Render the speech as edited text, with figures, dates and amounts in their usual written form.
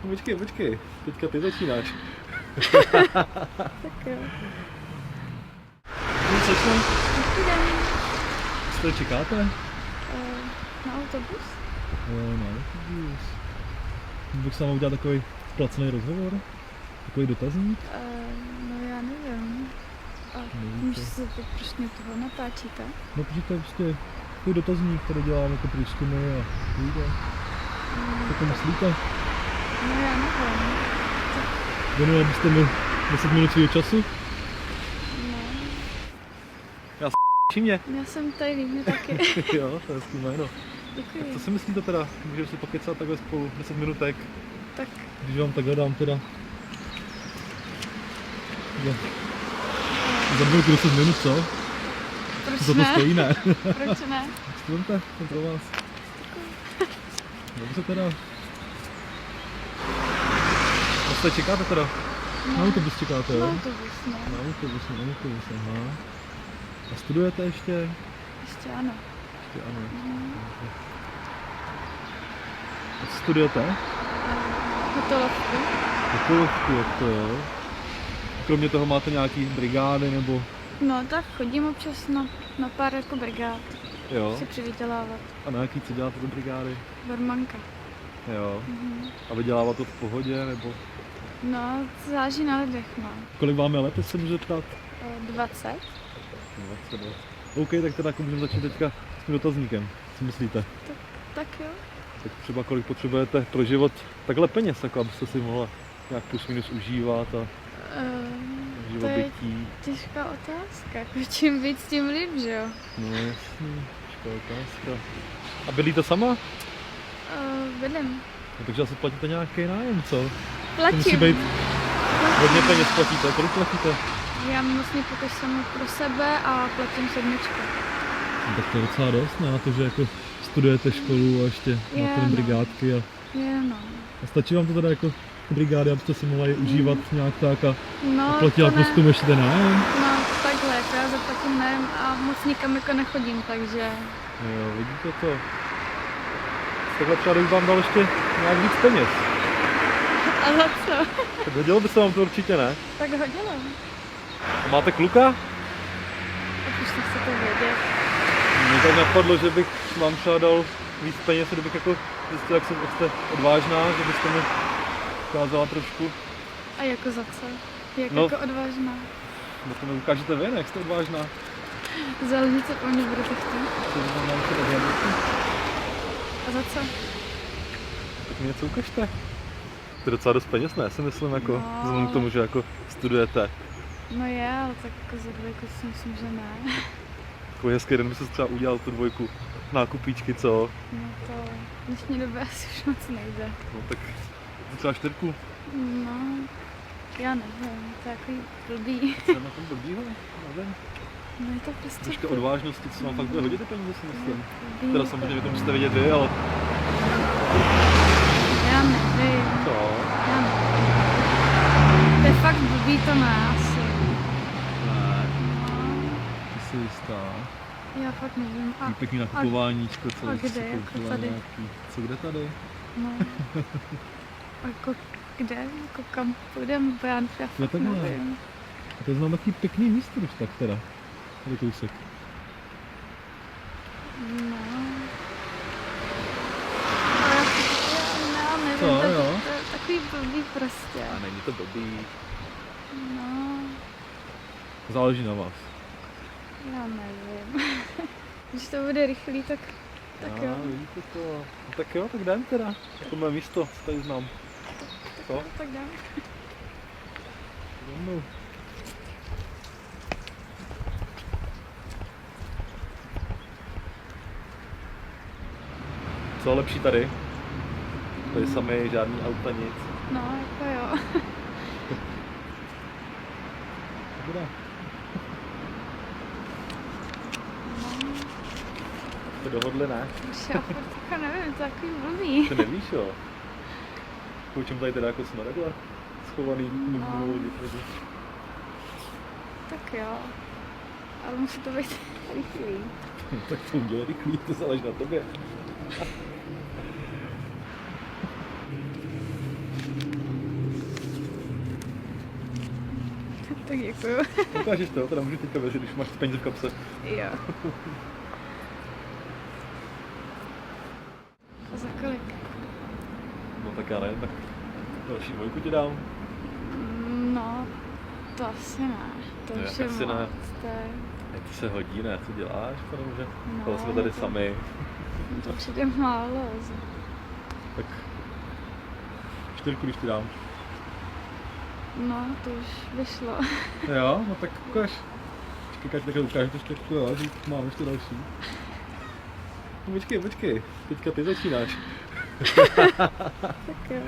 No, počkej, teďka ty začínáš. Tak jo. No, začnu. Dobrý den. Co tady čekáte? Na autobus? Na autobus. Bych s vámi udělat takový placený rozhovor? Takový dotazník? No já nevím. Můžu se zeptat, proč mě toho natáčíte? No, protože to je prostě takový dotazník, který děláme jako průzkumy a víte. Co to myslíte? No já nevím. Věnoval byste mi 10 minut svého času? No. Já mě. Já jsem tady líbně taky. Jo, to je hezký jméno. Děkuji. Tak co si myslíte teda? Můžeme si pokecat takhle spolu 10 minutek, Tak když vám takhle dám teda. Za 10 minut, co? proč Za to ne? stojí, ne? Proč ne? Studente, jsem pro vás. Dobře teda. A co čekáte teda? Na autobus čekáte, jo? Na autobus, no. Na autobus, aha. A studujete ještě? Ještě ano. Ještě ano. A co studujete? Hotelovku. Hotelovku, jak to jo? Kromě toho máte nějaký brigády nebo? No tak chodím občas na pár jako brigád. Jo. Si přivydělávat. A na jaký co děláte do brigády? Barmanka. Jo. A vydělávat to v pohodě nebo? No, záleží na lidech, no. Kolik vám je let, jestli se můžu ptát? 20. 20. OK, tak teda jako můžeme začít teďka s tím dotazníkem. Co myslíte? Tak jo. Tak třeba kolik potřebujete pro život takhle peněz, jako abyste si mohla nějak plus minus užívat a To je živobytí. těžká otázka. Jako čím víc, tím líp, že jo? No jasný, těžká otázka. A bydlíte sama? Bydlím. No, takže asi platíte nějaký nájem, co? To Platím. musí být hodně peněz platíte. Kolik platíte? Já mám vlastně pokud sama pro sebe a platím 7. No, tak to je docela dost, ne? Na to, že jako studujete školu a ještě máte no. brigádky a No. stačí vám to teda jako brigády, abyste si mohla je užívat nějak tak a No, platila to ne. prostě ještě ten nájem? No, takhle, jako já zaplatím nájem a moc nikam jako nechodím, takže... Jo, vidíte to. Takhle třeba bych vám dal ještě nějak víc peněz. A za co? Tak hodilo by se vám to určitě, ne? Tak hodilo. A máte kluka? Tak už chcete vědět. Mně tak napadlo, že bych vám třeba dal víc peněz, kdybych jako zjistil, jak jste odvážná, že byste mi ukázala trošku. A jako za co? Jak No. jako odvážná? No to mi ukážete vy, ne? Jak jste odvážná. Záleží, co po mně budete chtít. Co vám mám třeba dělat? A za co? Tak mi něco ukažte. To je docela dost peněz, ne? Si myslím, jako No. vzhledem k tomu, že jako studujete. No je, ale tak jako za 2 si myslím, že ne. Takový hezký den by se třeba udělal tu 2 nákupíčky, co? No to v dnešní době asi už moc nejde. No tak třeba 4. No, já nevím, to je jako blbý. Co je na tom blbýho? Nevím. No je to prostě Troška odvážnosti, co vám fakt bude hodit ty peníze, si myslím. blbý. Teda samozřejmě vy to musíte vědět vy, ale Já nevím, co? já nevím. To je fakt blbý, to ne asi. Ne, No, ty jsi jistá. já fakt nevím. Takový pěkný nakupováníčko, co a jsi kde? Jako koupila tady? nějaký. Co kde tady? No. A jako kde? Jako kam půjdeme? Bo já Jo, fakt takhle. nevím. A to znám takový pěkný místo, když tak teda. Tady kousek. No. Ale já nevím, Co, to jo? je takový blbý prostě. A není to blbý. No, Záleží na vás. já nevím. Když to bude rychlý, tak jo. Vidíte to. No, tak jo, tak jdem teda. To mé místo, co tady znám. Co? Tak dám. No. Co lepší tady? Tady samý, žádný auta, nic. No, jako jo. Dobrá. To dohodli, ne? Už já fakt jako nevím, to je takový blbý. Ty nevíš, jo? Po čem tady teda jako jsme takhle schovaný No. lidi. Tak jo. Ale musí to být rychlý. Tak to udělej rychlý, to záleží na tobě. Tak děkuju. Ukážeš to, teda můžu teďka věřit, když máš peníze v kapse. Jo. A za kolik? No tak já nevím, tak další 2 ti dám. No, to asi ne. To No, už jak je asi ne? moc. To je... To se hodí, ne? Co děláš, že? No, Ale jsme tady to- sami. To přijde málo. Tak 4, když ti dám. No, to už vyšlo. Jo, no tak ukáž. Počkej, takhle ukážu to 4, jo, že mám ještě další. No počkej, teďka ty začínáš. Tak jo.